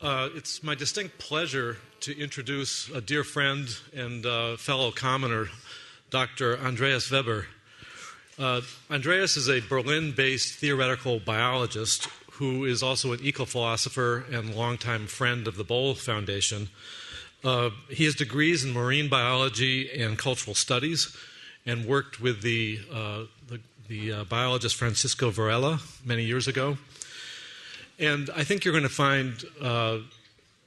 It's my distinct pleasure to introduce a dear friend and fellow commoner, Dr. Andreas Weber. Andreas is a Berlin-based theoretical biologist who is also an eco-philosopher and longtime friend of the Boll Foundation. He has degrees in marine biology and cultural studies and worked with the biologist Francisco Varela many years ago. And I think you're going to find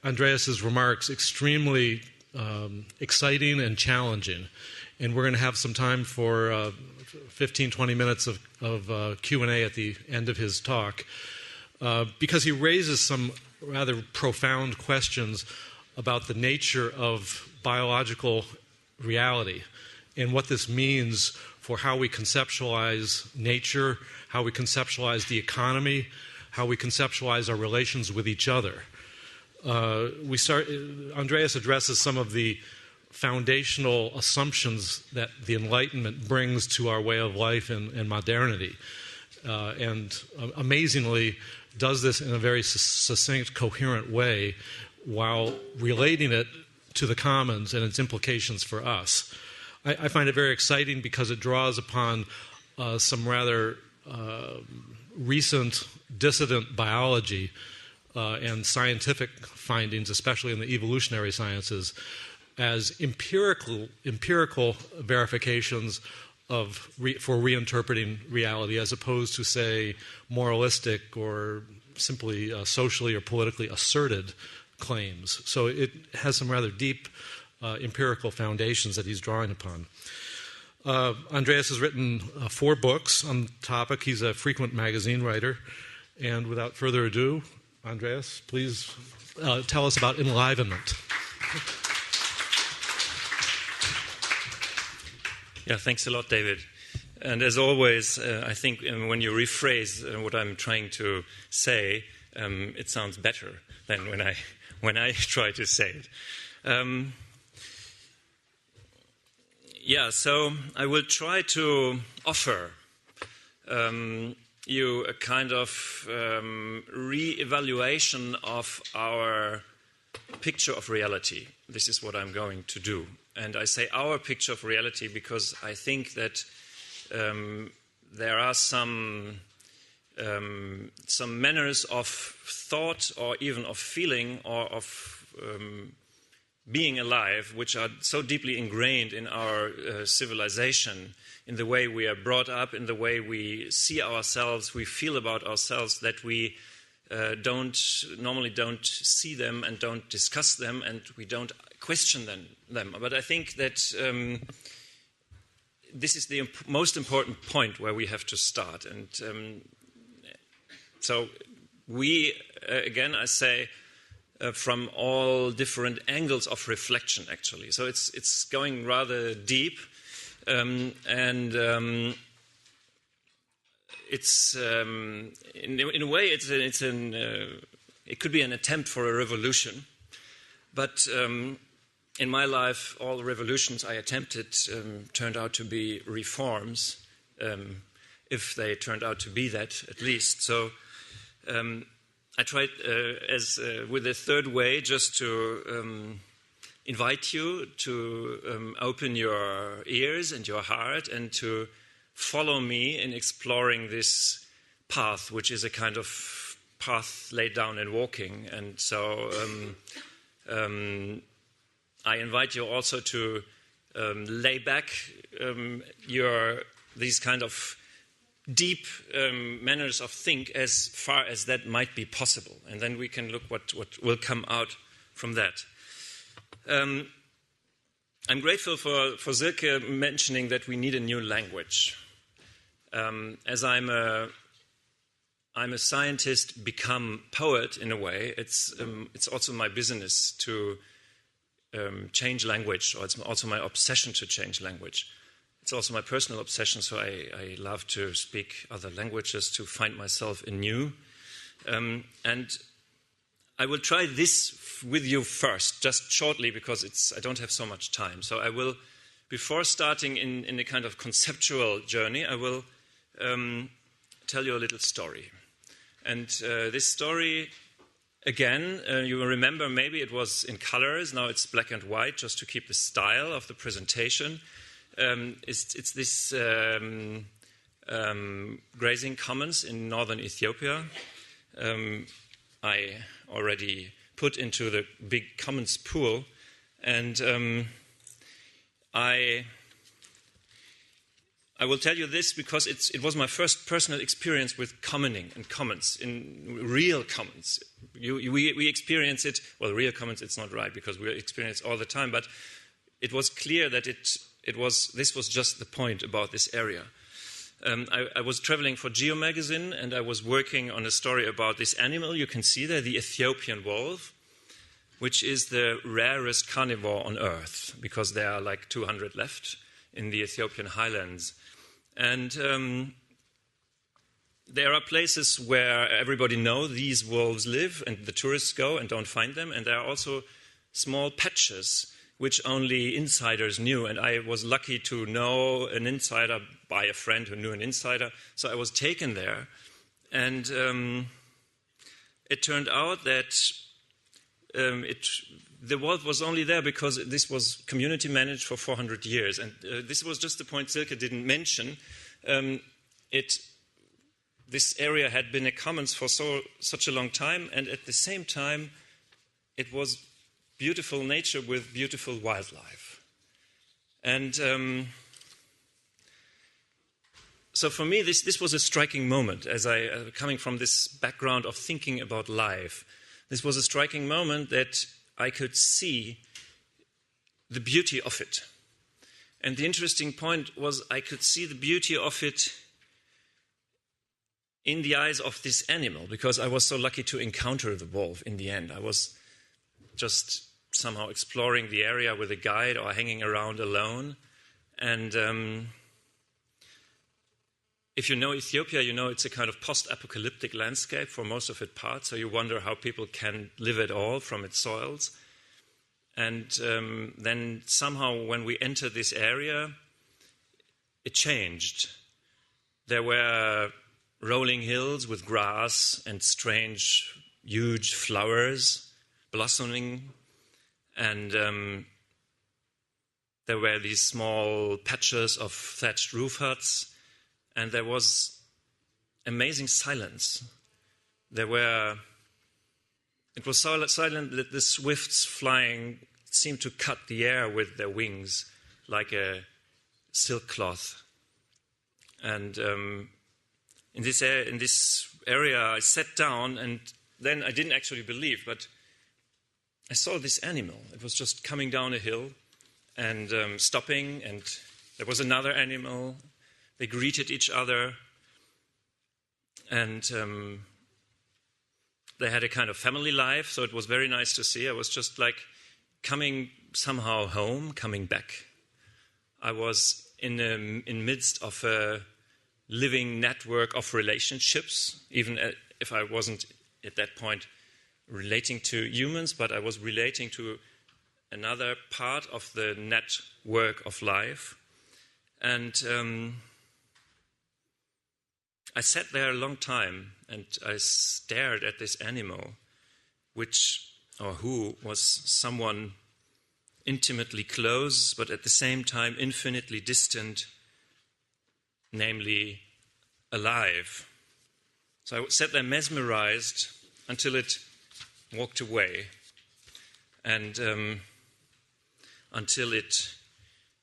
Andreas's remarks extremely exciting and challenging. And we're going to have some time for 15, 20 minutes of Q&A at the end of his talk, because he raises some rather profound questions about the nature of biological reality and what this means for how we conceptualize nature, how we conceptualize the economy, how we conceptualize our relations with each other. Andreas addresses some of the foundational assumptions that the Enlightenment brings to our way of life and modernity. And amazingly, does this in a very succinct, coherent way while relating it to the commons and its implications for us. I find it very exciting because it draws upon some rather recent dissident biology and scientific findings, especially in the evolutionary sciences, as empirical verifications for reinterpreting reality, as opposed to, say, moralistic or simply socially or politically asserted claims. So it has some rather deep empirical foundations that he's drawing upon. Andreas has written 4 books on the topic. He's a frequent magazine writer. And without further ado, Andreas, please tell us about enlivenment. Yeah, thanks a lot, David. And as always, I think when you rephrase what I'm trying to say, it sounds better than when I try to say it. So I will try to offer you a kind of re-evaluation of our picture of reality. This is what I'm going to do. And I say our picture of reality because I think that there are some manners of thought or even of feeling or of being alive which are so deeply ingrained in our civilization, in the way we are brought up, in the way we see ourselves, we feel about ourselves, that we normally don't see them and don't discuss them and we don't question them. But I think that this is the most important point where we have to start. And so we, again, I say, from all different angles of reflection, actually. So it's going rather deep, and it's in a way it could be an attempt for a revolution, but in my life, all the revolutions I attempted turned out to be reforms, if they turned out to be that, at least. So I tried, with a third way, just to invite you to open your ears and your heart and to follow me in exploring this path, which is a kind of path laid down in walking. And so I invite you also to lay back these kind of deep manners of think as far as that might be possible. And then we can look what will come out from that. I'm grateful for Silke mentioning that we need a new language. As I'm a scientist become poet in a way, it's also my business to change language, or it's also my obsession to change language. It's also my personal obsession, so I love to speak other languages, to find myself in new. And I will try this with you first, just shortly, because I don't have so much time. So I will, before starting in a kind of conceptual journey, I will tell you a little story. And this story Again, you will remember maybe it was in colors. Now it's black and white, just to keep the style of the presentation. It's this grazing commons in northern Ethiopia. I already put into the big commons pool, and I will tell you this because it was my first personal experience with commoning and commons, in real commons. We experience it, well, real commons, it's not right because we experience it all the time, but it was clear that this was just the point about this area. I was traveling for Geo magazine, and I was working on a story about this animal you can see there, the Ethiopian wolf, which is the rarest carnivore on Earth, because there are like 200 left in the Ethiopian highlands. And there are places where everybody knows these wolves live, and the tourists go and don't find them. And there are also small patches which only insiders knew. And I was lucky to know an insider by a friend who knew an insider. So I was taken there. And it turned out that the wolf was only there because this was community managed for 400 years. And this was just the point Silke didn't mention. This area had been a commons for such a long time, and at the same time, it was beautiful nature with beautiful wildlife. And so for me, this was a striking moment, as coming from this background of thinking about life. This was a striking moment that I could see the beauty of it. And the interesting point was I could see the beauty of it in the eyes of this animal, because I was so lucky to encounter the wolf in the end. I was just somehow exploring the area with a guide or hanging around alone. And if you know Ethiopia, you know it's a kind of post-apocalyptic landscape for most of its parts, so you wonder how people can live at all from its soils. And then somehow when we entered this area, it changed. There were rolling hills with grass and strange, huge flowers blossoming. And there were these small patches of thatched roof huts. And there was amazing silence. It was so silent that the swifts flying seemed to cut the air with their wings like a silk cloth. And in this area, I sat down, and then I didn't actually believe, but I saw this animal. It was just coming down a hill and stopping, and there was another animal. They greeted each other, and they had a kind of family life, so it was very nice to see. I was just like coming somehow home, coming back. I was in midst of a living network of relationships, even if I wasn't at that point relating to humans, but I was relating to another part of the network of life. And I sat there a long time, and I stared at this animal, who was someone intimately close, but at the same time infinitely distant, namely alive. So I sat there mesmerized until it walked away, and until it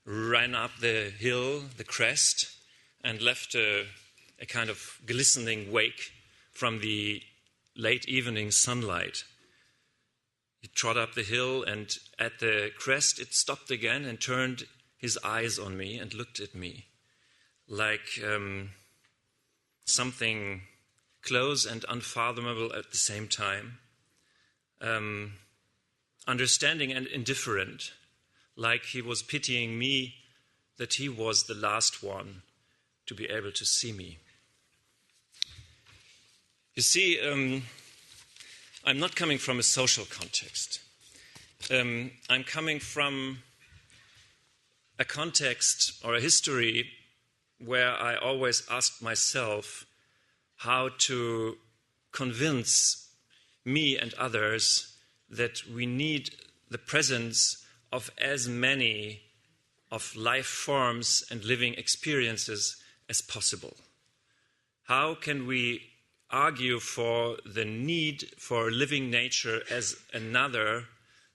ran up the hill, the crest, and left a kind of glistening wake from the late evening sunlight. He trod up the hill, and at the crest it stopped again and turned his eyes on me and looked at me like something close and unfathomable at the same time, understanding and indifferent, like he was pitying me that he was the last one to be able to see me. You see, I'm not coming from a social context. I'm coming from a context or a history where I always asked myself how to convince me and others that we need the presence of as many of life forms and living experiences as possible. How can we argue for the need for living nature as another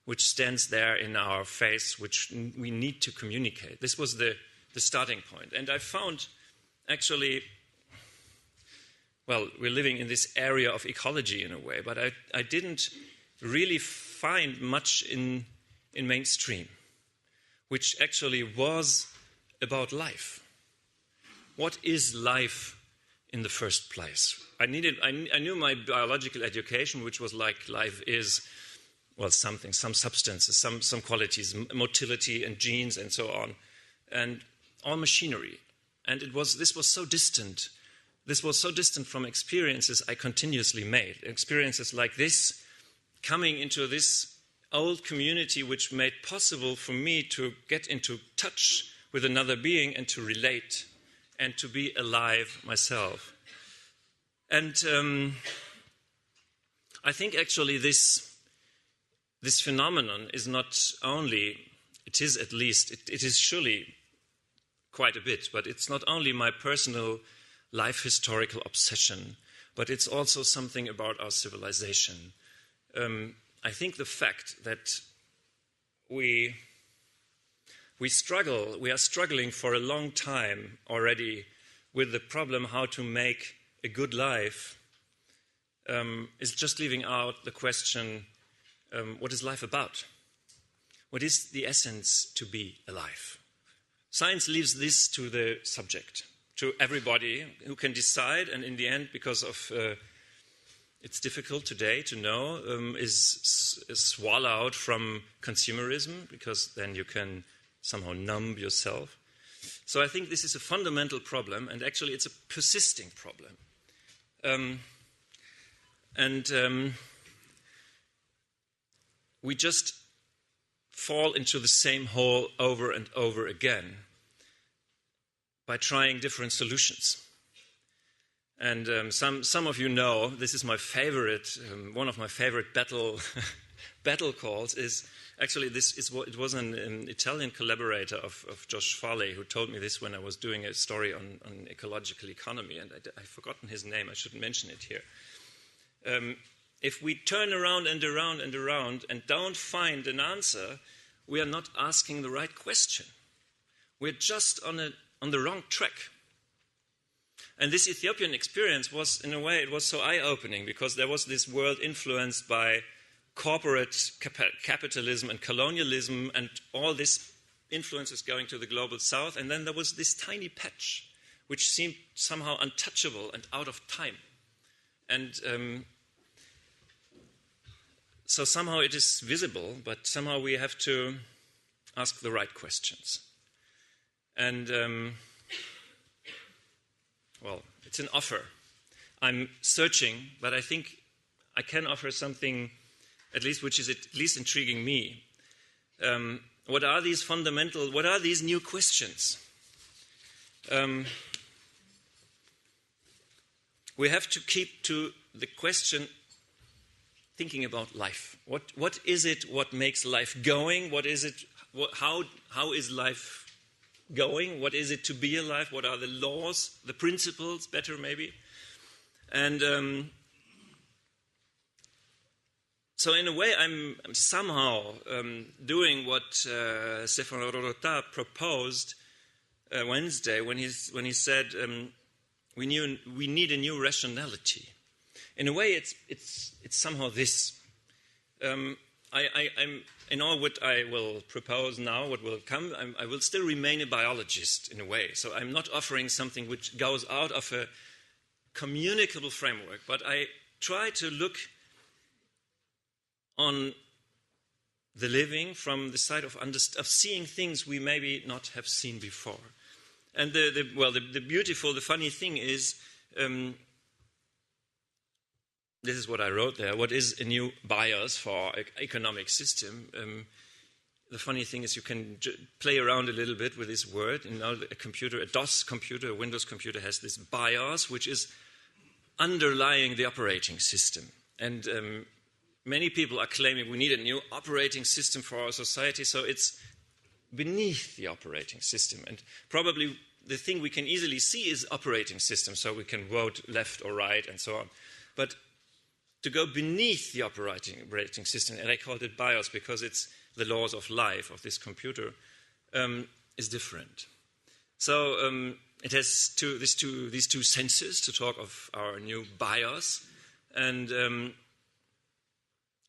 which stands there in our face, which we need to communicate? This was the starting point. And I found actually, well, we're living in this area of ecology in a way, but I didn't really find much in mainstream, which actually was about life. What is life in the first place? I knew my biological education, which was like life is, well, something, some substances, some qualities, motility and genes and so on, and all machinery. And this was so distant. This was so distant from experiences I continuously made. Experiences like this, coming into this old community which made possible for me to get into touch with another being and to relate and to be alive myself. And I think actually this phenomenon is not only, it is at least, it is surely quite a bit, but it's not only my personal life historical obsession, but it's also something about our civilization. I think the fact that we are struggling for a long time already with the problem how to make a good life is just leaving out the question, what is life about? What is the essence to be alive? Science leaves this to the subject, to everybody who can decide, and in the end, because of it's difficult today to know, is swallowed from consumerism, because then you can somehow numb yourself. So I think this is a fundamental problem, and actually it's a persisting problem. We just fall into the same hole over and over again by trying different solutions. And some of you know, this is my favorite, one of my favorite battle calls is, actually it was an Italian collaborator of Josh Farley who told me this when I was doing a story on ecological economy, and I've forgotten his name, I shouldn't mention it here. If we turn around and around and around and don't find an answer, we are not asking the right question. We're just on the wrong track. And this Ethiopian experience was, in a way, it was so eye-opening, because there was this world influenced by corporate capitalism and colonialism and all this influences going to the global south. And then there was this tiny patch which seemed somehow untouchable and out of time. And so somehow it is visible, but somehow we have to ask the right questions. And, well, it's an offer. I'm searching, but I think I can offer something, at least which is at least intriguing me. What are these new questions? We have to keep to the question thinking about life. What is it what makes life going? What is it? How is life going? What is it to be alive? What are the laws, the principles, better maybe? And so in a way, I'm somehow doing what Stefano Rodotà proposed Wednesday when he said we need a new rationality. In a way, it's somehow this. I'm in all what I will propose now, what will come, I will still remain a biologist in a way. So I'm not offering something which goes out of a communicable framework, but I try to look on the living from the side of seeing things we maybe not have seen before. And the funny thing is, this is what I wrote there. What is a new bias for our economic system? The funny thing is you can play around a little bit with this word. You know, a DOS computer, a Windows computer has this BIOS, which is underlying the operating system. And many people are claiming we need a new operating system for our society, so it's beneath the operating system. And probably the thing we can easily see is operating system, so we can vote left or right and so on. But to go beneath the operating system, and I called it BIOS because it's the laws of life of this computer, is different. So it has these two senses to talk of our new BIOS, and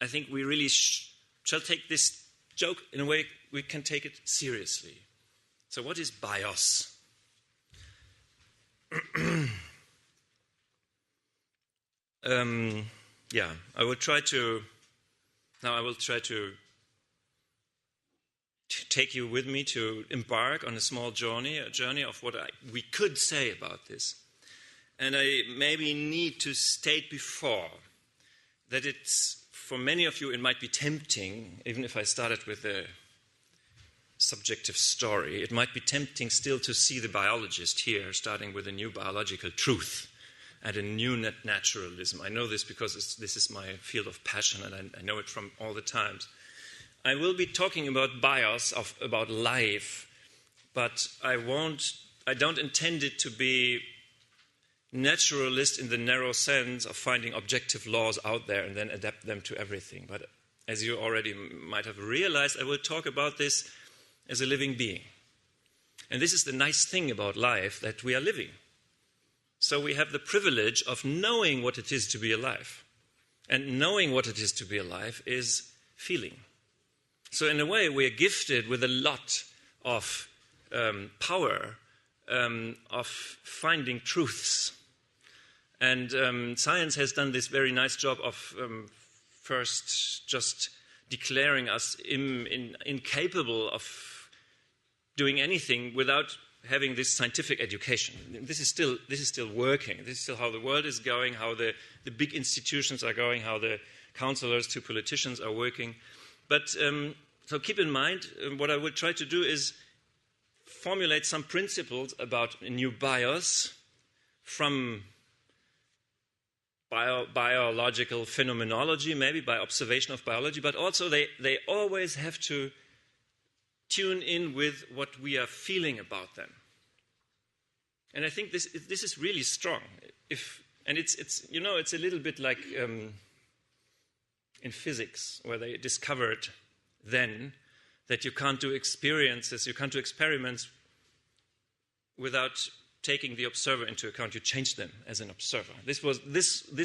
I think we really shall take this joke in a way we can take it seriously. So what is BIOS? I will try to take you with me to embark on a small journey, a journey of what we could say about this. And I maybe need to state before that it's, for many of you, it might be tempting, even if I started with a subjective story, it might be tempting still to see the biologist here, starting with a new biological truth and a new naturalism. I know this because this is my field of passion, and I know it from all the times. I will be talking about BIOS, about life, but I don't intend it to be naturalist in the narrow sense of finding objective laws out there and then adapt them to everything. But as you already might have realized, I will talk about this as a living being. And this is the nice thing about life, that we are living. So we have the privilege of knowing what it is to be alive. And knowing what it is to be alive is feeling. So in a way, we are gifted with a lot of power of finding truths. And science has done this very nice job of first just declaring us incapable of doing anything without having this scientific education. This is still working. This is still how the world is going, how the big institutions are going, how the counselors to politicians are working. But so keep in mind, what I will try to do is formulate some principles about a new BIOS from biological phenomenology, maybe by observation of biology, but also they always have to tune in with what we are feeling about them. And I think this is really strong. It's a little bit like in physics, where they discovered then that you can't do experiences, you can't do experiments without taking the observer into account. You change them as an observer. This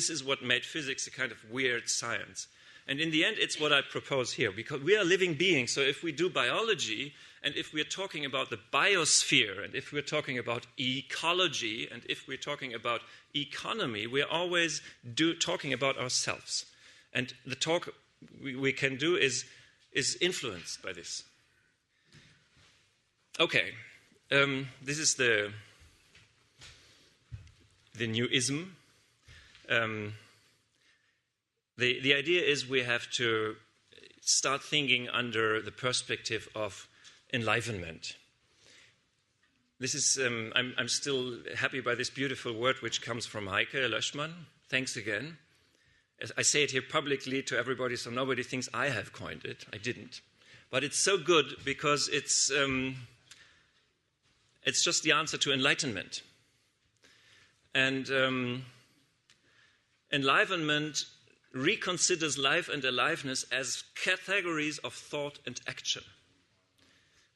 is what made physics a kind of weird science. And in the end, it's what I propose here, because we are living beings. So if we do biology, and if we're talking about the biosphere, and if we're talking about ecology, and if we're talking about economy, we're always talking about ourselves. And the talk we can do is influenced by this. Okay, this is the new ism. The idea is we have to start thinking under the perspective of enlivenment. This is I'm still happy by this beautiful word which comes from Heike Löschmann. Thanks again. I say it here publicly to everybody, so nobody thinks I have coined it. I didn't. But it's so good because it's just the answer to enlightenment. And enlivenment reconsiders life and aliveness as categories of thought and action.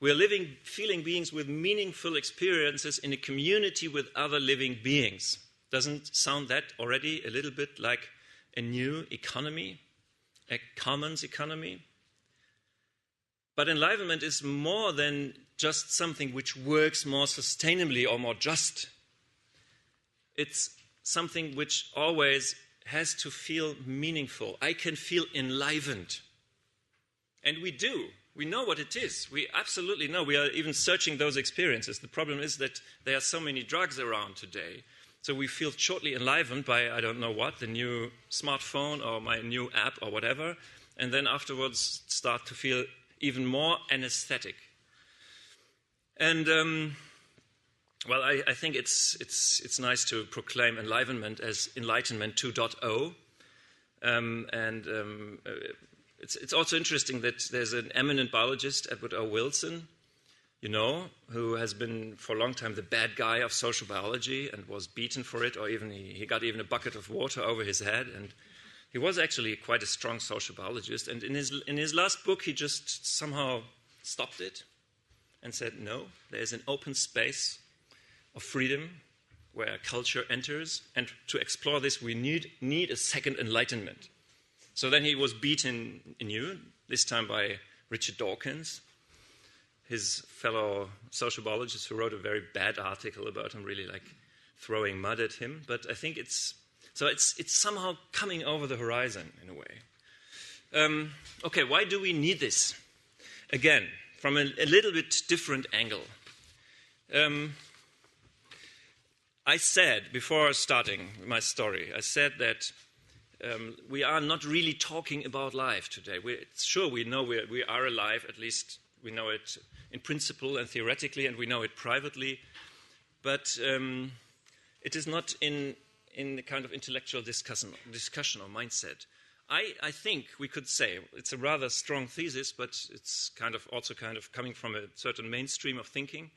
We are living, feeling beings with meaningful experiences in a community with other living beings. Doesn't sound that already a little bit like a new economy, a commons economy? But enlivenment is more than just something which works more sustainably or more just. It's something which always has to feel meaningful. I can feel enlivened. And we do. We know what it is. We absolutely know. We are even searching those experiences. The problem is that there are so many drugs around today. So we feel shortly enlivened by, I don't know what, the new smartphone or my new app or whatever, and then afterwards start to feel even more anesthetic. And I think it's nice to proclaim enlivenment as Enlightenment 2.0. It's also interesting that there's an eminent biologist, Edward O. Wilson, who has been for a long time the bad guy of social biology and was beaten for it, or even he got even a bucket of water over his head. And he was actually quite a strong social biologist. And in his last book, he just somehow stopped it and said, no, there's an open space of freedom where culture enters. And to explore this, we need a second enlightenment. So then he was beaten anew, this time by Richard Dawkins, his fellow social biologist, who wrote a very bad article about him, really like throwing mud at him. But I think it's somehow coming over the horizon in a way. Okay, why do we need this? Again, from a little bit different angle. I said, before starting my story, I said that we are not really talking about life today. Sure, we know we are alive, at least we know it in principle and theoretically, and we know it privately, but it is not in the kind of intellectual discussion or mindset. I think we could say, it's a rather strong thesis, but it's also coming from a certain mainstream of thinking,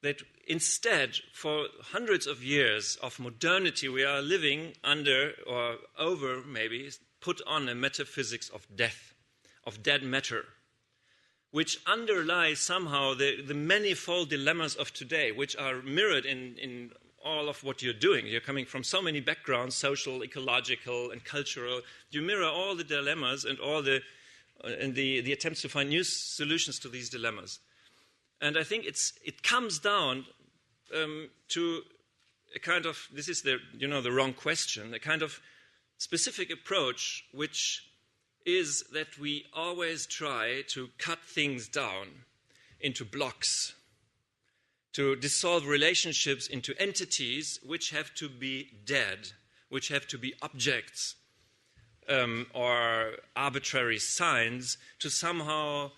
that instead, for hundreds of years of modernity, we are living under, or over maybe, put on a metaphysics of death, of dead matter, which underlies somehow the manifold dilemmas of today, which are mirrored in all of what you're doing. You're coming from so many backgrounds, social, ecological, and cultural. You mirror all the dilemmas and all the attempts to find new solutions to these dilemmas. And I think it comes down to a kind of, this is the wrong question, a kind of specific approach, which is that we always try to cut things down into blocks, to dissolve relationships into entities which have to be dead, which have to be objects or arbitrary signs, to somehow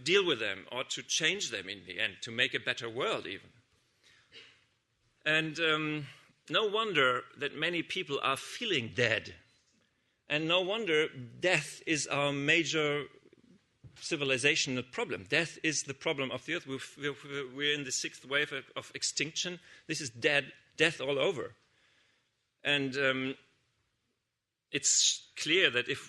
deal with them or to change them in the end, to make a better world even. And no wonder that many people are feeling dead. And no wonder death is our major civilizational problem. Death is the problem of the earth. We're in the sixth wave of extinction. This is death all over. And it's clear that if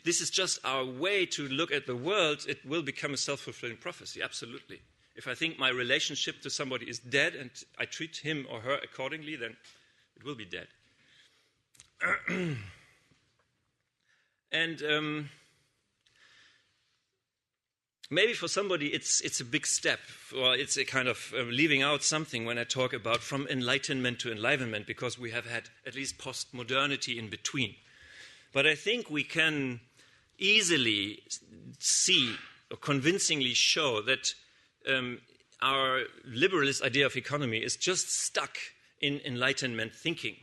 this is just our way to look at the world, it will become a self-fulfilling prophecy, absolutely. If I think my relationship to somebody is dead and I treat him or her accordingly, then it will be dead. And maybe for somebody it's a big step, or it's a kind of leaving out something when I talk about from enlightenment to enlivenment, because we have had at least post-modernity in between. But I think we can easily see or convincingly show that our liberalist idea of economy is just stuck in Enlightenment thinking.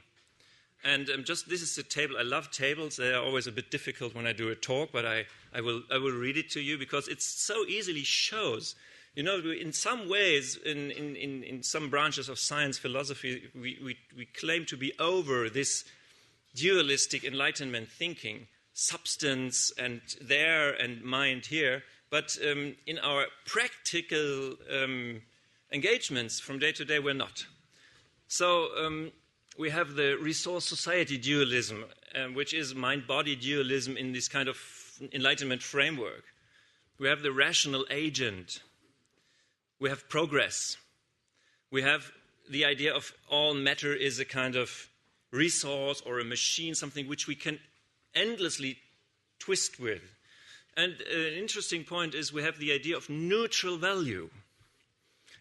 And this is a table. I love tables. They are always a bit difficult when I do a talk, but I will read it to you because it so easily shows. In some ways, in some branches of science, philosophy, we claim to be over this dualistic Enlightenment thinking, substance and there and mind here. But in our practical engagements from day to day, we're not. So we have the resource society dualism, which is mind-body dualism in this kind of Enlightenment framework. We have the rational agent. We have progress. We have the idea of all matter is a kind of resource or a machine, something which we can endlessly twist with. And an interesting point is we have the idea of neutral value.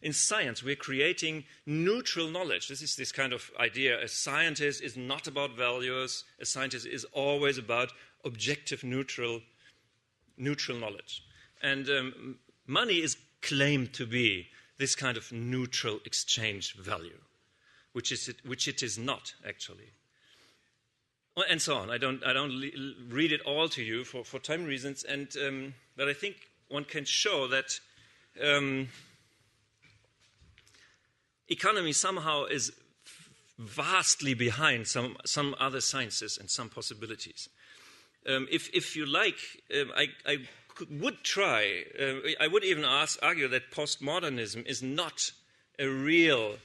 In science, we're creating neutral knowledge. This is this kind of idea. A scientist is not about values. A scientist is always about objective, neutral knowledge. And money is claimed to be this kind of neutral exchange value, which it is not, actually. And so on. I don't read it all to you for time reasons, but I think one can show that economy somehow is vastly behind some other sciences and some possibilities. If you like, I would even argue that postmodernism is not a real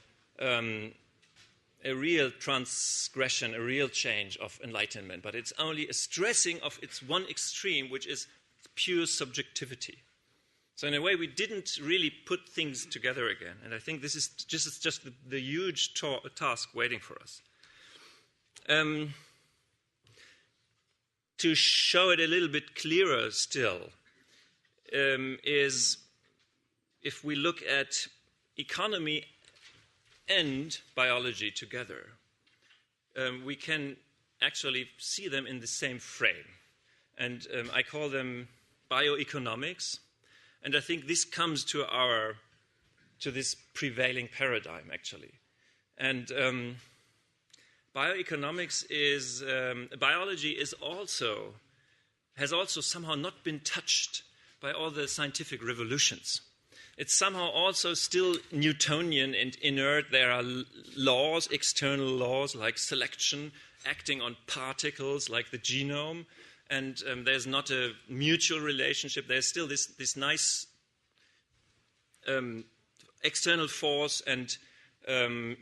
transgression, a real change of enlightenment, but it's only a stressing of its one extreme, which is pure subjectivity. So in a way, we didn't really put things together again, and I think this is just the huge task waiting for us. To show it a little bit clearer still, is if we look at economy and biology together, we can actually see them in the same frame. And I call them bioeconomics. And I think this comes to this prevailing paradigm, actually. And bioeconomics is, biology has also somehow not been touched by all the scientific revolutions. It's somehow also still Newtonian and inert. There are laws, external laws like selection, acting on particles like the genome, and there's not a mutual relationship. There's still this nice external force and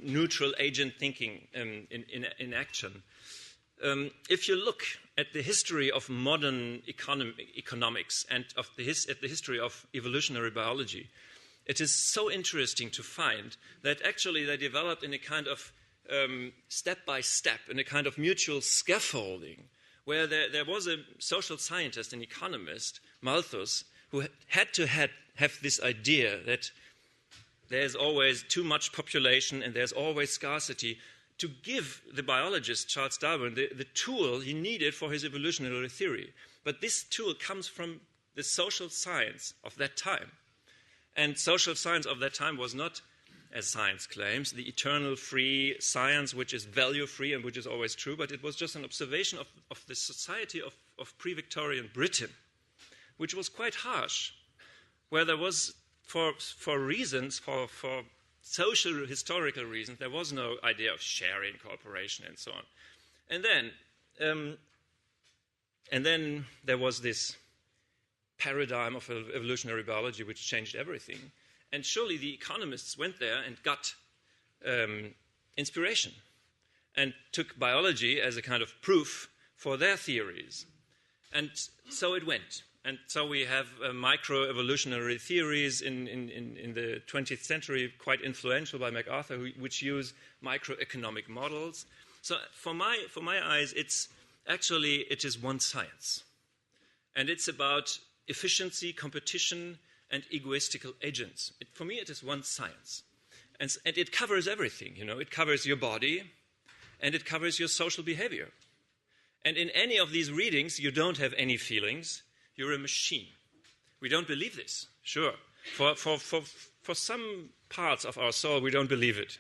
neutral agent thinking in action. If you look at the history of modern economics and at the history of evolutionary biology, it is so interesting to find that actually they developed in a kind of step-by-step, in a kind of mutual scaffolding, where there was a social scientist, an economist, Malthus, who had to have this idea that there's always too much population and there's always scarcity, to give the biologist, Charles Darwin, the tool he needed for his evolutionary theory. But this tool comes from the social science of that time. And social science of that time was not, as science claims, the eternal free science which is value-free and which is always true, but it was just an observation of the society of pre-Victorian Britain, which was quite harsh, where there was, for reasons, for social historical reasons, there was no idea of sharing, cooperation, and so on. And then there was this paradigm of evolutionary biology which changed everything. And surely the economists went there and got inspiration and took biology as a kind of proof for their theories. And so it went. And so we have microevolutionary theories in the 20th century, quite influential by MacArthur, which use microeconomic models. So for my eyes, it is one science. And it's about efficiency, competition, and egoistical agents. For me, it is one science. And it covers everything, It covers your body, and it covers your social behavior. And in any of these readings, you don't have any feelings. You're a machine. We don't believe this, sure. For some parts of our soul, we don't believe it.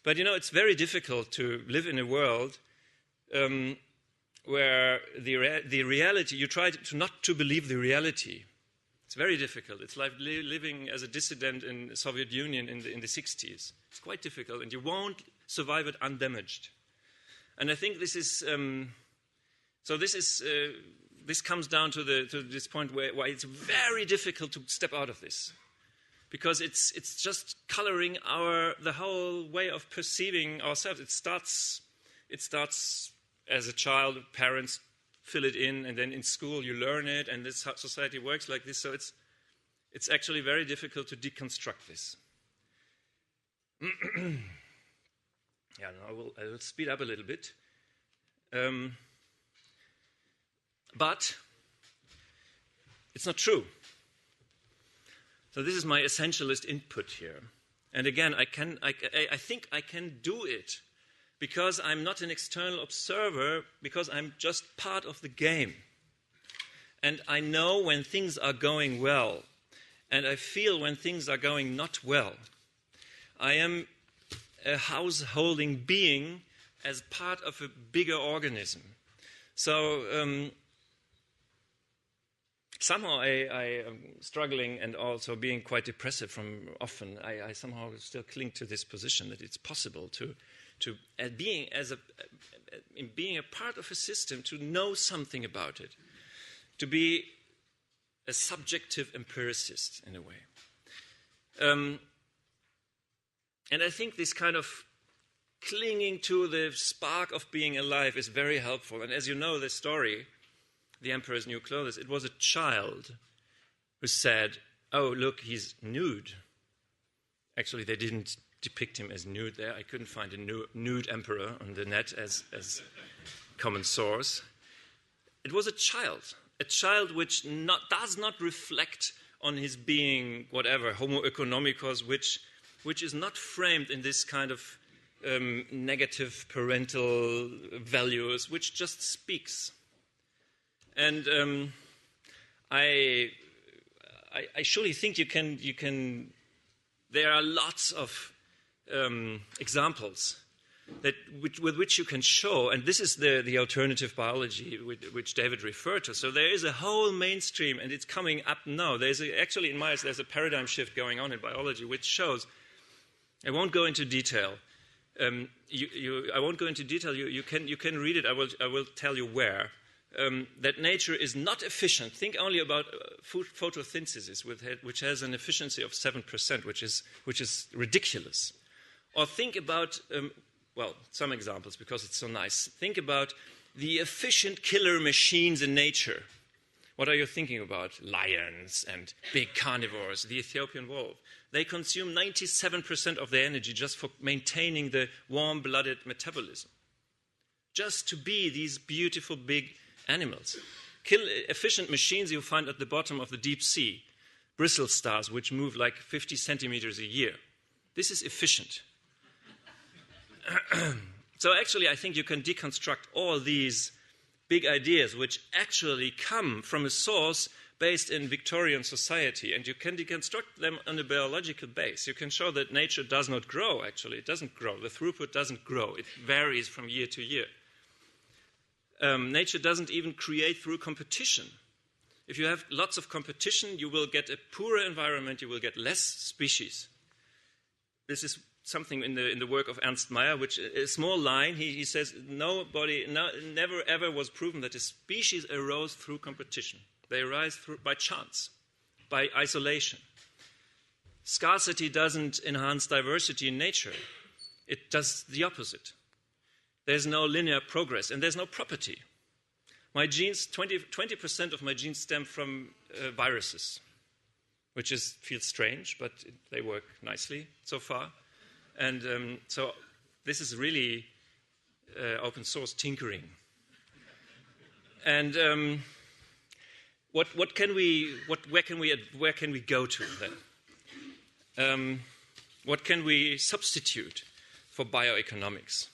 But, it's very difficult to live in a world where the reality, you try not to believe the reality. It's very difficult. It's like living as a dissident in the Soviet Union in the 60s. It's quite difficult, and you won't survive it undamaged. And I think this is... This comes down to this point where it's very difficult to step out of this, because it's just coloring the whole way of perceiving ourselves. It starts as a child, parents fill it in, and then in school you learn it, and this society works like this. So it's actually very difficult to deconstruct this. I will speed up a little bit. But it's not true. So this is my essentialist input here. And again, I think I can do it because I'm not an external observer, because I'm just part of the game. And I know when things are going well, and I feel when things are going not well. I am a householding being as part of a bigger organism. So somehow I am struggling and also being quite depressive from often. I somehow still cling to this position that it's possible to being a part of a system, to know something about it, to be a subjective empiricist in a way. And I think this kind of clinging to the spark of being alive is very helpful. And as you know, the story, The Emperor's New Clothes, it was a child who said, "Oh, look, he's nude." Actually, they didn't depict him as nude there. I couldn't find a nude emperor on the net as common source. It was a child which does not reflect on his being whatever, homo economicus, which is not framed in this kind of negative parental values, which just speaks. And I surely think you can. There are lots of examples with which you can show, and this is the alternative biology which David referred to. So there is a whole mainstream, and it's coming up now. Actually, in my eyes, there's a paradigm shift going on in biology, which shows. I won't go into detail. I won't go into detail. You can read it. I will tell you where. That nature is not efficient. Think only about photosynthesis, which has an efficiency of 7%, which is ridiculous. Or think about, some examples, because it's so nice. Think about the efficient killer machines in nature. What are you thinking about? Lions and big carnivores, the Ethiopian wolf. They consume 97% of their energy just for maintaining the warm-blooded metabolism. Just to be these beautiful big animals. Efficient machines you find at the bottom of the deep sea. Bristle stars, which move like 50 centimeters a year. This is efficient. So actually, I think you can deconstruct all these big ideas which actually come from a source based in Victorian society, and you can deconstruct them on a biological base. You can show that nature does not grow, actually. It doesn't grow. The throughput doesn't grow. It varies from year to year. Nature doesn't even create through competition. If you have lots of competition, you will get a poorer environment, you will get less species. This is something in the work of Ernst Mayr, which a small line, he says, never ever was proven that a species arose through competition. They arise by chance, by isolation. Scarcity doesn't enhance diversity in nature. It does the opposite. There's no linear progress, and there's no property. My genes, 20% of my genes stem from viruses, which feels strange, but they work nicely so far. And so this is really open source tinkering. And where can we go to then? What can we substitute for bioeconomics?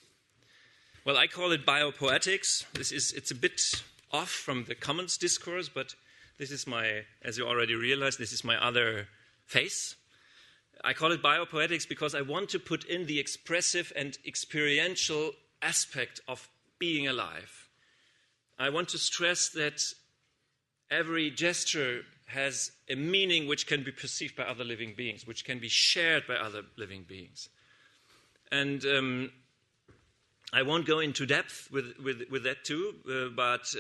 Well, I call it biopoetics. It's a bit off from the commons discourse, but this is as you already realized, this is my other face. I call it biopoetics because I want to put in the expressive and experiential aspect of being alive. I want to stress that every gesture has a meaning which can be perceived by other living beings, which can be shared by other living beings. And I won't go into depth with that too, but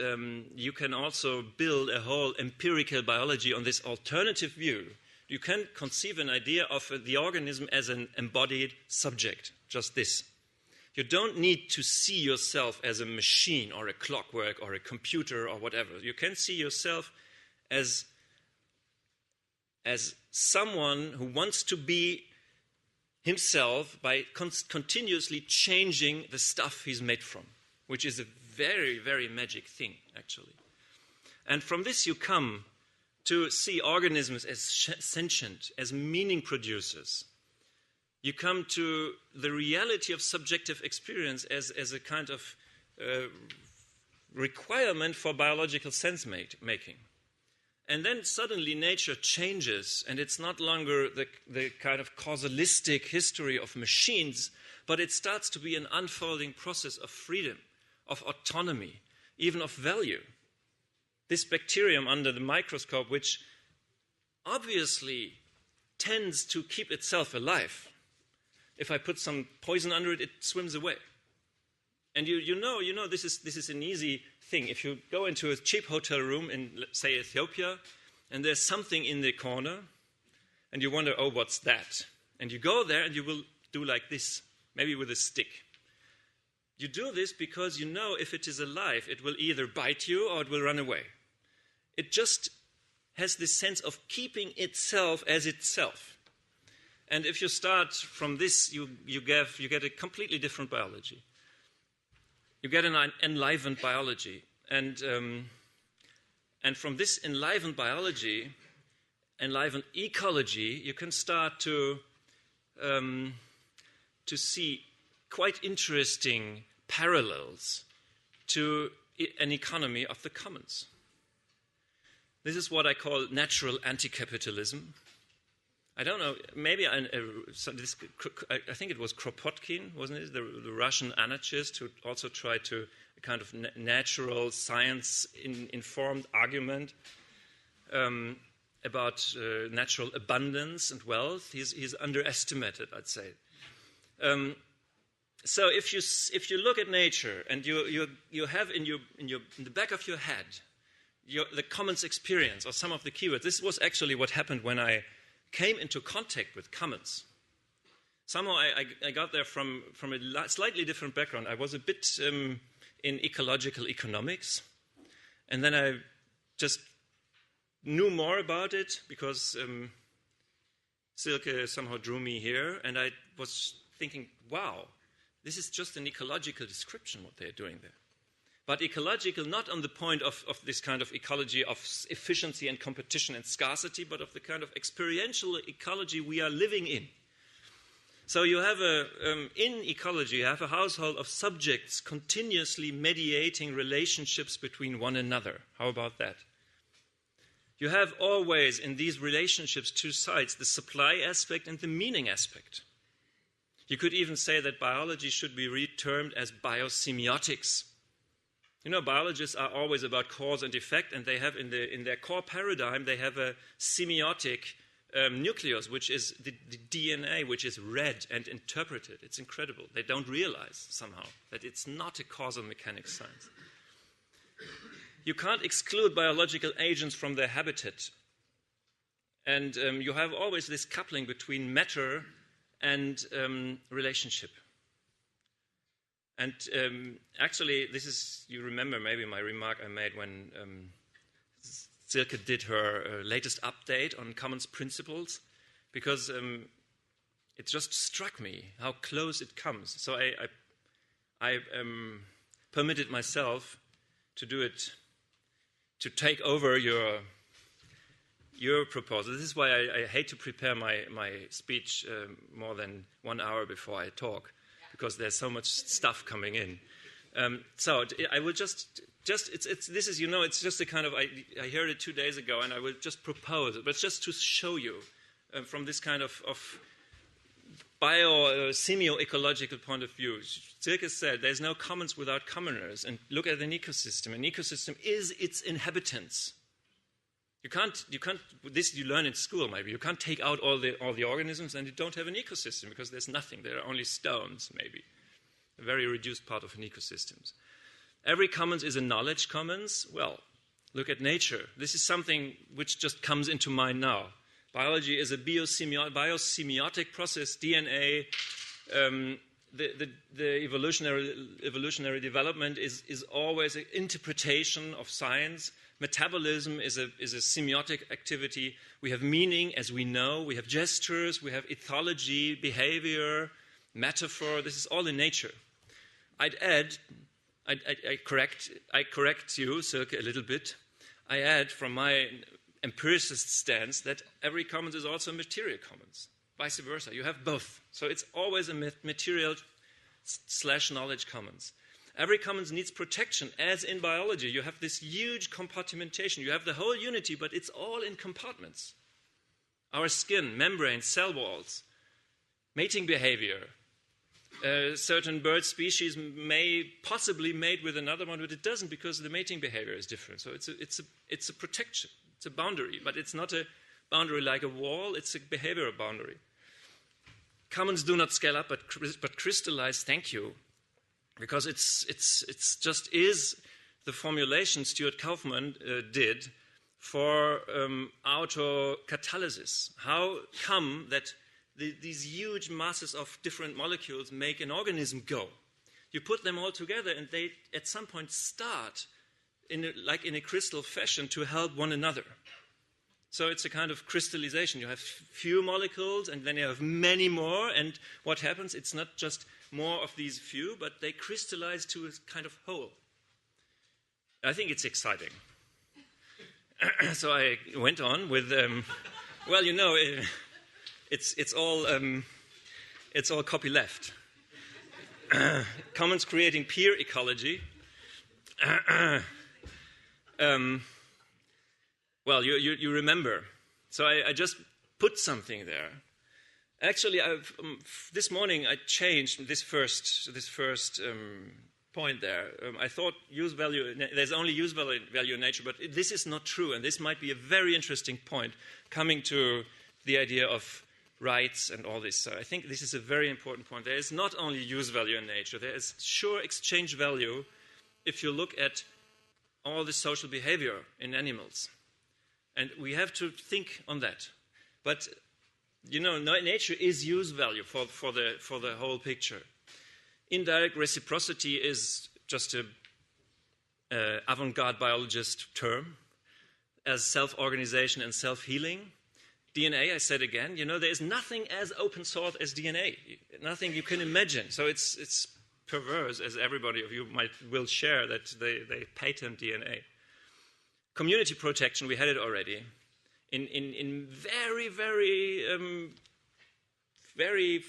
you can also build a whole empirical biology on this alternative view. You can conceive an idea of the organism as an embodied subject, just this. You don't need to see yourself as a machine or a clockwork or a computer or whatever. You can see yourself as someone who wants to be himself by continuously changing the stuff he's made from, which is a very, very magic thing, actually. And from this you come to see organisms as sentient, as meaning producers. You come to the reality of subjective experience as a kind of requirement for biological sense-making. And then suddenly nature changes, and it's not longer the kind of causalistic history of machines, but it starts to be an unfolding process of freedom, of autonomy, even of value. This bacterium under the microscope, which obviously tends to keep itself alive. if I put some poison under it, it swims away. And you know this is an easy thing. If you go into a cheap hotel room in, let's say, Ethiopia, and there's something in the corner, and you wonder, oh, what's that? And you go there and you will do like this, maybe with a stick. You do this because you know if it is alive, it will either bite you or it will run away. It just has this sense of keeping itself as itself. And if you start from this, you get a completely different biology. You get an enlivened biology. And from this enlivened biology, enlivened ecology, you can start to see quite interesting parallels to an economy of the commons. This is what I call natural anti-capitalism. I don't know, maybe I think it was Kropotkin, wasn't it? The Russian anarchist who also tried to a kind of natural science-informed argument about natural abundance and wealth. He's underestimated, I'd say. So if you look at nature and you have in the back of your head the commons experience or some of the keywords, this was actually what happened when I came into contact with commons. Somehow I got there from a slightly different background. I was a bit in ecological economics, and then I just knew more about it because Silke somehow drew me here, and I was thinking, wow, this is just an ecological description, what they're doing there. But ecological not on the point of this kind of ecology of efficiency and competition and scarcity, but of the kind of experiential ecology we are living in. So you have in ecology, you have a household of subjects continuously mediating relationships between one another. How about that? You have always in these relationships two sides, the supply aspect and the meaning aspect. You could even say that biology should be retermed as biosemiotics. You know, biologists are always about cause and effect, and they have in their core paradigm, they have a semiotic nucleus, which is the DNA, which is read and interpreted. It's incredible. They don't realize somehow that it's not a causal mechanics science. You can't exclude biological agents from their habitat. And you have always this coupling between matter and relationship. And actually, this is, you remember maybe my remark I made when Silke did her latest update on commons principles, because it just struck me how close it comes. So I permitted myself to do it, to take over your proposal. This is why I hate to prepare my speech more than 1 hour before I talk, because there's so much stuff coming in. So I will just this is, you know, it's just a kind of, I heard it 2 days ago, and I will just propose it, but just to show you from this kind of semio-ecological point of view. Silke said there's no commons without commoners, and look at an ecosystem. An ecosystem is its inhabitants. You can't. This you learn in school maybe. You can't take out all the organisms, and you don't have an ecosystem because there's nothing. There are only stones, maybe. A very reduced part of an ecosystem. Every commons is a knowledge commons. Well, look at nature. This is something which just comes into mind now. Biology is a biosemiotic process. DNA, the evolutionary development is always an interpretation of science. Metabolism is a semiotic activity. We have meaning, as we know. We have gestures. We have ethology, behavior, metaphor. This is all in nature. I'd add, I correct you, Silke, a little bit. I add from my empiricist stance that every commons is also a material commons. Vice versa. You have both. So it's always a material / knowledge commons. Every commons needs protection, as in biology. You have this huge compartmentation. You have the whole unity, but it's all in compartments. Our skin, membranes, cell walls, mating behavior. Certain bird species may possibly mate with another one, but it doesn't because the mating behavior is different. So it's a protection. It's a boundary, but it's not a boundary like a wall. It's a behavioral boundary. commons do not scale up, but crystallize. Thank you, because it's just is the formulation Stuart Kaufman did for autocatalysis. How come that these huge masses of different molecules make an organism go? You put them all together, and they at some point start like in a crystal fashion to help one another. So it's a kind of crystallization. You have few molecules, and then you have many more, and what happens? It's not just more of these few, but they crystallize to a kind of whole. I think it's exciting. So I went on with, well, you know, it's all copyleft. Commons creating peer ecology. Well, you remember. So I just put something there. Actually, this morning I changed this first point there. I thought use value. There's only use value in nature, but this is not true, and this might be a very interesting point coming to the idea of rights and all this. So I think this is a very important point. There is not only use value in nature. There is sure exchange value if you look at all the social behavior in animals. And we have to think on that. But, you know, nature is use value for the whole picture. Indirect reciprocity is just a avant-garde biologist term, as self-organization and self-healing. DNA, I said again, you know, there is nothing as open source as DNA, nothing you can imagine. So it's perverse, as everybody of you will share, that they patent DNA. Community protection, we had it already. In very, very, very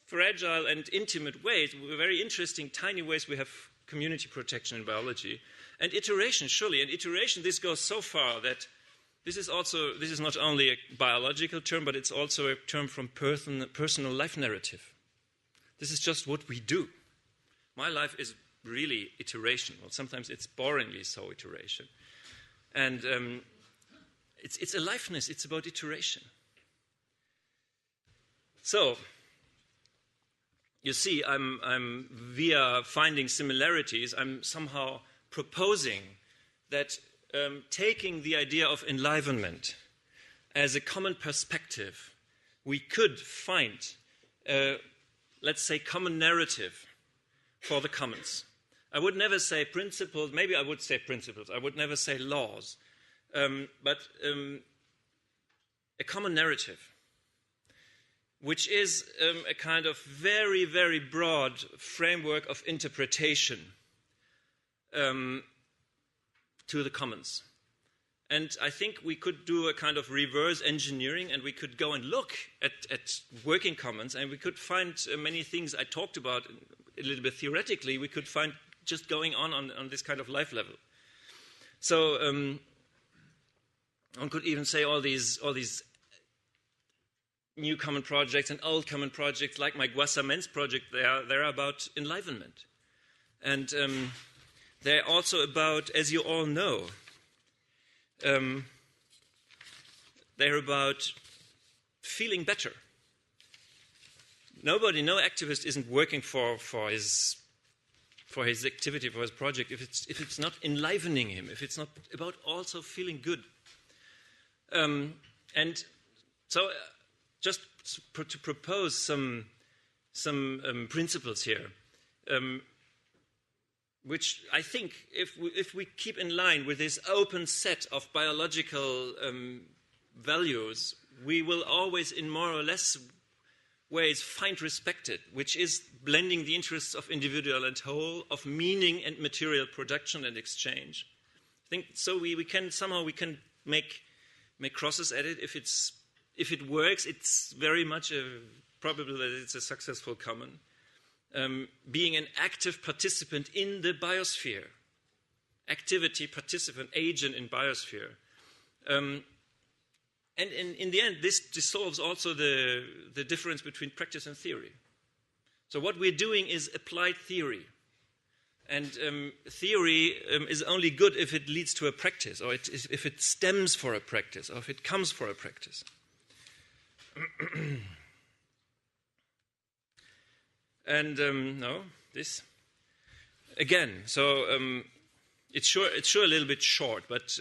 fragile and intimate ways, very interesting, tiny ways, we have community protection in biology. And iteration, surely. And iteration, this goes so far that this is not only a biological term, but it's also a term from personal life narrative. This is just what we do. My life is really iteration. Well, sometimes it's boringly so iteration. And it's aliveness. It's about iteration. So, you see, I'm via finding similarities, I'm somehow proposing that taking the idea of enlivenment as a common perspective, we could find, let's say, common narrative for the commons. I would never say principles, maybe I would say principles, I would never say laws, but a common narrative, which is a kind of very, very broad framework of interpretation to the commons. And I think we could do a kind of reverse engineering, and we could go and look at working commons, and we could find many things I talked about a little bit theoretically, we could find just going on this kind of life level. So one could even say all these new common projects and old common projects, like my Guasamens project, they're about enlivenment. And they're also about, as you all know, they're about feeling better. No activist isn't working for his activity, for his project, if it's not enlivening him, if it's not about also feeling good. And so just to propose some principles here, which I think if we keep in line with this open set of biological values, we will always, in more or less ways, find respected, which is blending the interests of individual and whole, of meaning and material production and exchange. I think so. We can make crosses at it. If it works, it's very much probable that it's a successful common. Being an active participant in the biosphere, activity, participant, agent in biosphere. And in the end, this dissolves also the difference between practice and theory. So what we're doing is applied theory. And theory is only good if it leads to a practice, or if it stems for a practice, or if it comes for a practice. And no, this again. So it's sure a little bit short, but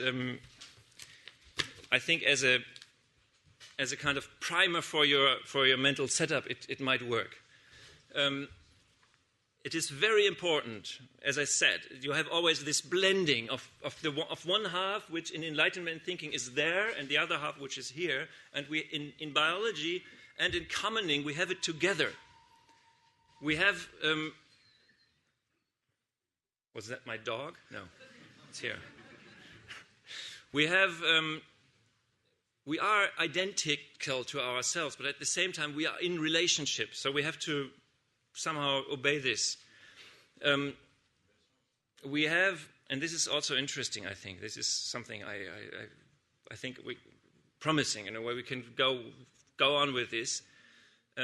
I think as a kind of primer for your mental setup, it might work. It is very important, as I said, you have always this blending of one half, which in Enlightenment thinking is there, and the other half, which is here. And we in biology and in commoning, we have it together. We have, was that my dog? No, it's here. We have, we are identical to ourselves, but at the same time we are in relationship. So we have to somehow obey this. We have, and this is also interesting, I think. This is something I think promising in a way we can go on with this.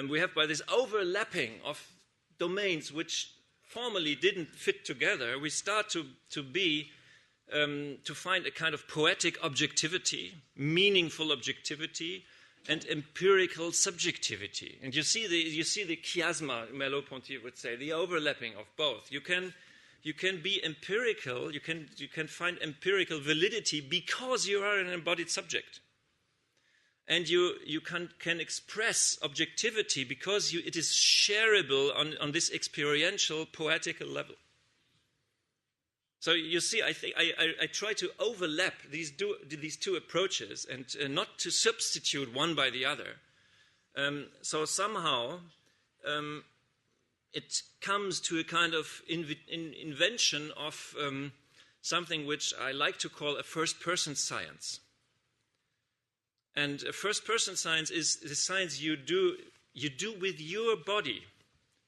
We have by this overlapping of domains which formerly didn't fit together, we start to find a kind of poetic objectivity, meaningful objectivity, and empirical subjectivity. And you see the chiasma, Merleau-Ponty would say, the overlapping of both. You can be empirical, you can find empirical validity because you are an embodied subject. And you can express objectivity because it is shareable on this experiential, poetical level. So you see, I think I try to overlap these two approaches and not to substitute one by the other. So somehow it comes to a kind of invention of something which I like to call a first-person science. And a first-person science is the science you do with your body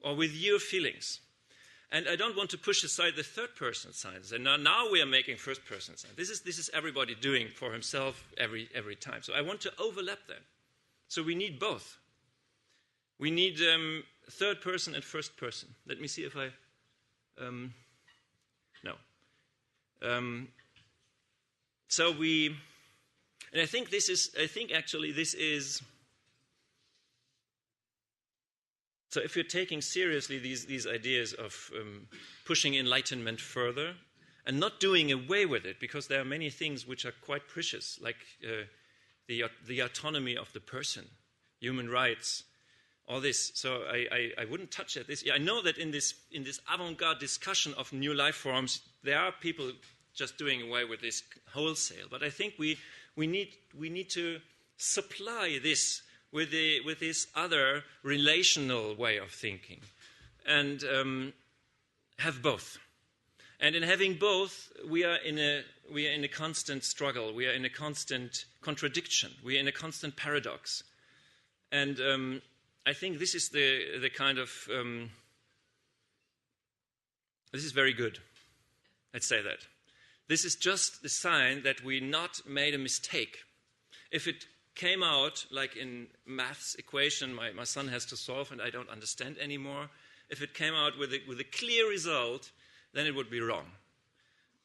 or with your feelings. And I don't want to push aside the third-person science. And now we are making first-person science. This is everybody doing for himself every time. So I want to overlap them. So we need both. We need third person and first person. Let me see if I... no. So we... And I think actually this is... So if you're taking seriously these ideas of pushing enlightenment further and not doing away with it, because there are many things which are quite precious, like the autonomy of the person, human rights, all this. So I wouldn't touch at this. I know that in this avant-garde discussion of new life forms, there are people just doing away with this wholesale. But I think we need to supply this with this other relational way of thinking, and have both. And in having both, we are in a constant struggle. We are in a constant contradiction. We are in a constant paradox. And I think this is the kind of this is very good. Let's say that. This is just the sign that we not made a mistake. If it came out like in maths equation my son has to solve and I don't understand anymore, if it came out with a clear result, then it would be wrong.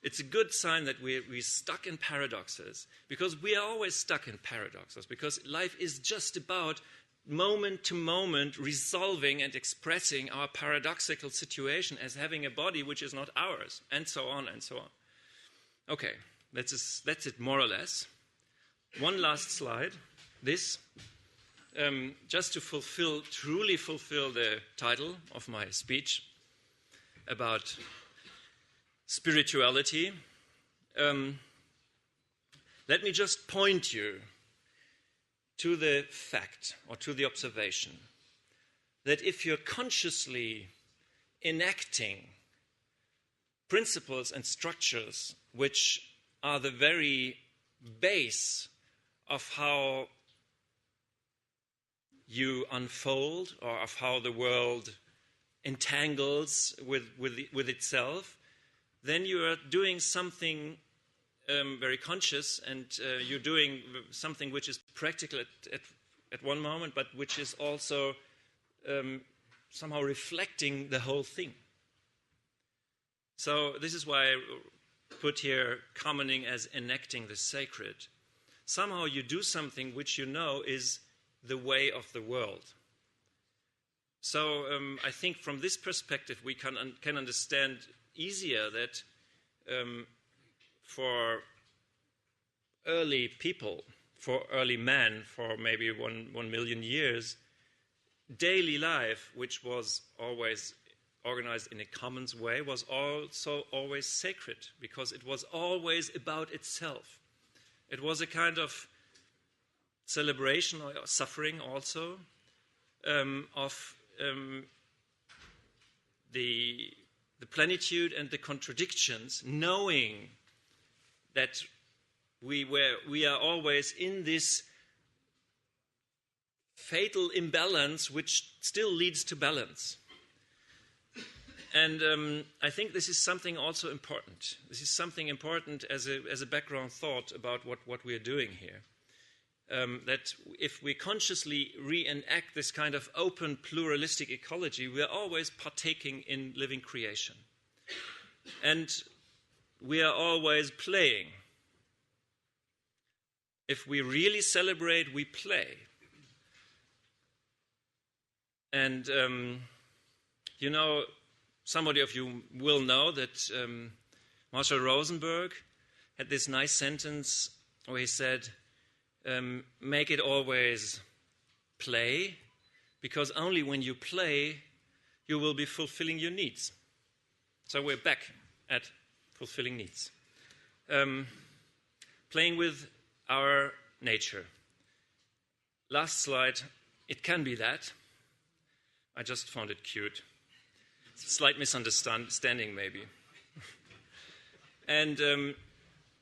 It's a good sign that we're stuck in paradoxes, because we are always stuck in paradoxes, because life is just about moment to moment resolving and expressing our paradoxical situation as having a body which is not ours, and so on and so on. Okay, that's it more or less. One last slide, this, just to truly fulfill the title of my speech about spirituality. Let me just point you to the fact or to the observation that if you're consciously enacting principles and structures which are the very base of how you unfold, or of how the world entangles with itself, then you are doing something very conscious, and you're doing something which is practical at one moment, but which is also somehow reflecting the whole thing. So this is why I put here commoning as enacting the sacred. Somehow you do something which you know is the way of the world. So I think from this perspective we can understand easier that for early people, for early man, for maybe 1 million years, daily life, which was always organized in a common way, was also always sacred, because it was always about itself. It was a kind of celebration or suffering also of the plenitude and the contradictions, knowing that we are always in this fatal imbalance which still leads to balance. And I think this is something also important. This is something important as a background thought about what we are doing here. That if we consciously reenact this kind of open, pluralistic ecology, we are always partaking in living creation. And we are always playing. If we really celebrate, we play. And, somebody of you will know that Marshall Rosenberg had this nice sentence where he said, make it always play, because only when you play, you will be fulfilling your needs. So we're back at fulfilling needs. Playing with our nature. Last slide, it can be that. I just found it cute. It's a slight misunderstanding, maybe. And,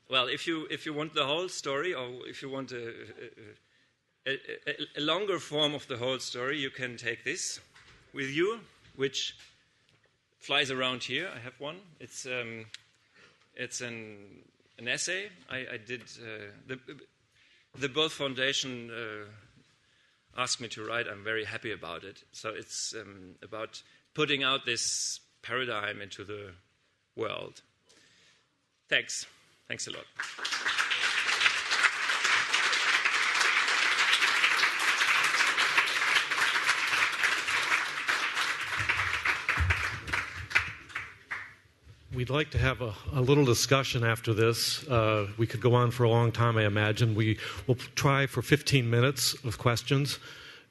if you want the whole story, or if you want a longer form of the whole story, you can take this with you, which flies around here. I have one. It's an essay I did. The Both Foundation asked me to write. I'm very happy about it. So it's about putting out this paradigm into the world. Thanks. Thanks a lot. We'd like to have a little discussion after this. We could go on for a long time, I imagine. We will try for 15 minutes of questions.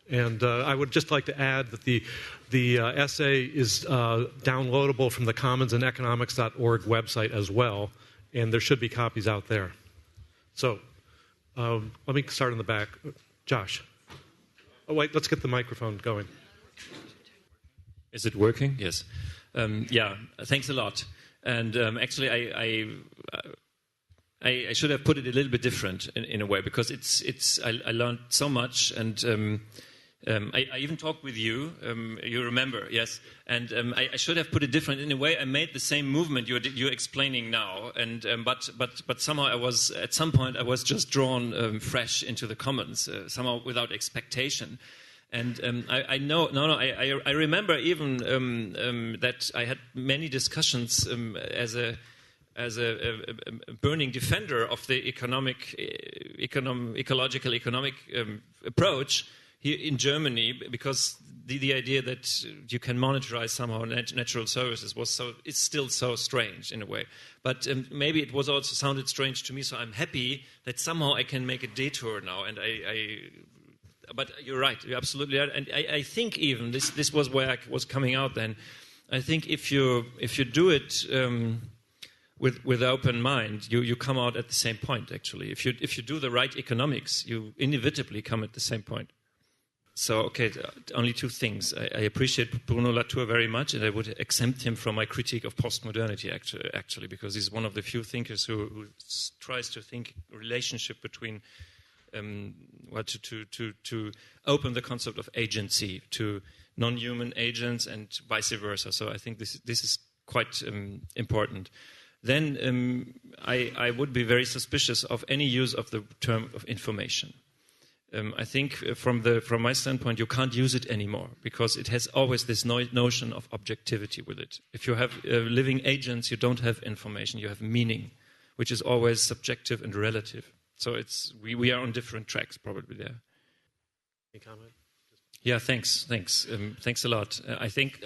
And I would just like to add that the essay is downloadable from the commonsandEconomics.org website as well, and there should be copies out there. So let me start in the back. Josh. Oh, wait, let's get the microphone going. Is it working? Yes. Thanks a lot. And actually, I should have put it a little bit different in a way, because I learned so much, and I even talked with you. You remember, yes? And I should have put it different in a way. I made the same movement you're explaining now, and but somehow at some point I was just drawn fresh into the commons, somehow without expectation. And I remember even that I had many discussions as a burning defender of the ecological economic approach here in Germany, because the idea that you can monetize somehow natural services it's still so strange in a way. But maybe it was also sounded strange to me, so I'm happy that somehow I can make a detour now, and but you're right, you're absolutely right. And I think even this was where I was coming out then. I think if you do it with open mind, you come out at the same point, actually. If you do the right economics, you inevitably come at the same point. So, okay, only two things. I appreciate Bruno Latour very much, and I would exempt him from my critique of postmodernity, actually, because he's one of the few thinkers who tries to think relationship between to open the concept of agency to non-human agents and vice versa. So I think this is quite important. Then I would be very suspicious of any use of the term of information. I think from my standpoint, you can't use it anymore, because it has always this notion of objectivity with it. If you have living agents, you don't have information, you have meaning, which is always subjective and relative. So we are on different tracks probably there. Any comment? Yeah, thanks a lot. I think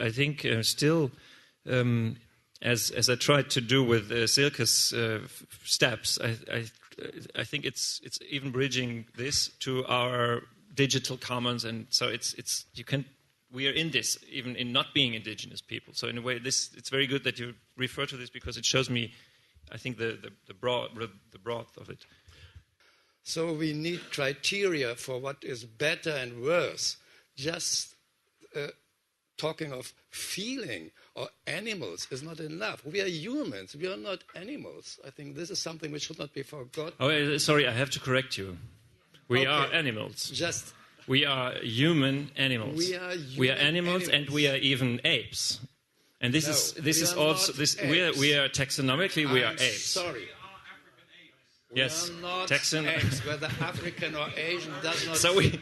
still, as I tried to do with Silke's steps, I think it's even bridging this to our digital commons, and so we are in this even in not being indigenous people. So in a way, it's very good that you refer to this, because it shows me, I think, the broad of it. So we need criteria for what is better and worse. Just talking of feeling or animals is not enough. We are humans. We are not animals. I think this is something which should not be forgotten. Oh, sorry, I have to correct you. We are animals. We are human animals. We are animals, and we are even apes. And we are taxonomically we are apes. Sorry. Yes, we are not apes, whether African or Asian does not. We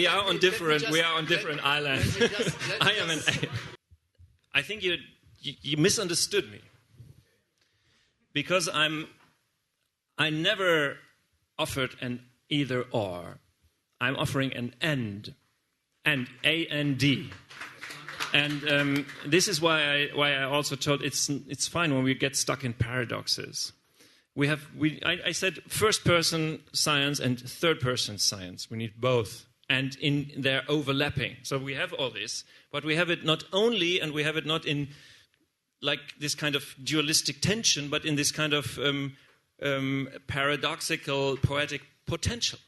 are on different islands. I am an ape. I think you misunderstood me, because I never offered an either or. I'm offering an and A-N-D. And this is why I also told it's fine when we get stuck in paradoxes. I said first-person science and third-person science. We need both, and in their overlapping. So we have all this, but we have it not only, and we have it not in like this kind of dualistic tension, but in this kind of paradoxical, poetic potential.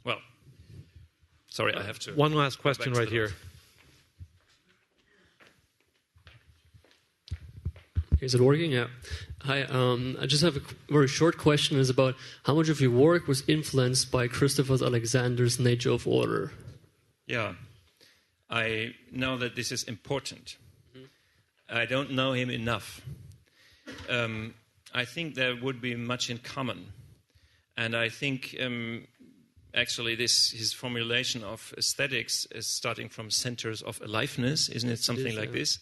Well, sorry, I have to. One last question right here. Is it working? Yeah. Hi. I just have a very short question. Is about how much of your work was influenced by Christopher Alexander's Nature of Order? Yeah. I know that this is important. Mm-hmm. I don't know him enough. I think there would be much in common. And I think actually his formulation of aesthetics is starting from centers of aliveness, isn't it? Something like this.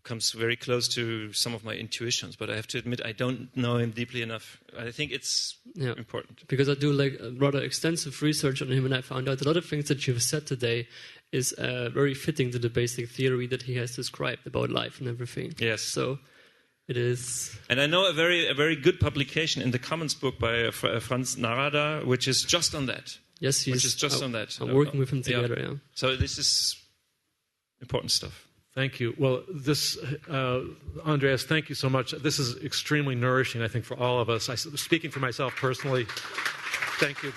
Comes very close to some of my intuitions, but I have to admit I don't know him deeply enough. I think it's important. Because I do like rather extensive research on him, and I found out a lot of things that you've said today is very fitting to the basic theory that he has described about life and everything. Yes. So it is. And I know a very good publication in the Commons book by Franz Narada, which is just on that. Yes, which is just on that. I'm working with him together, yeah. So this is important stuff. Thank you. Well, Andreas, thank you so much. This is extremely nourishing, I think, for all of us. Speaking for myself personally, thank you.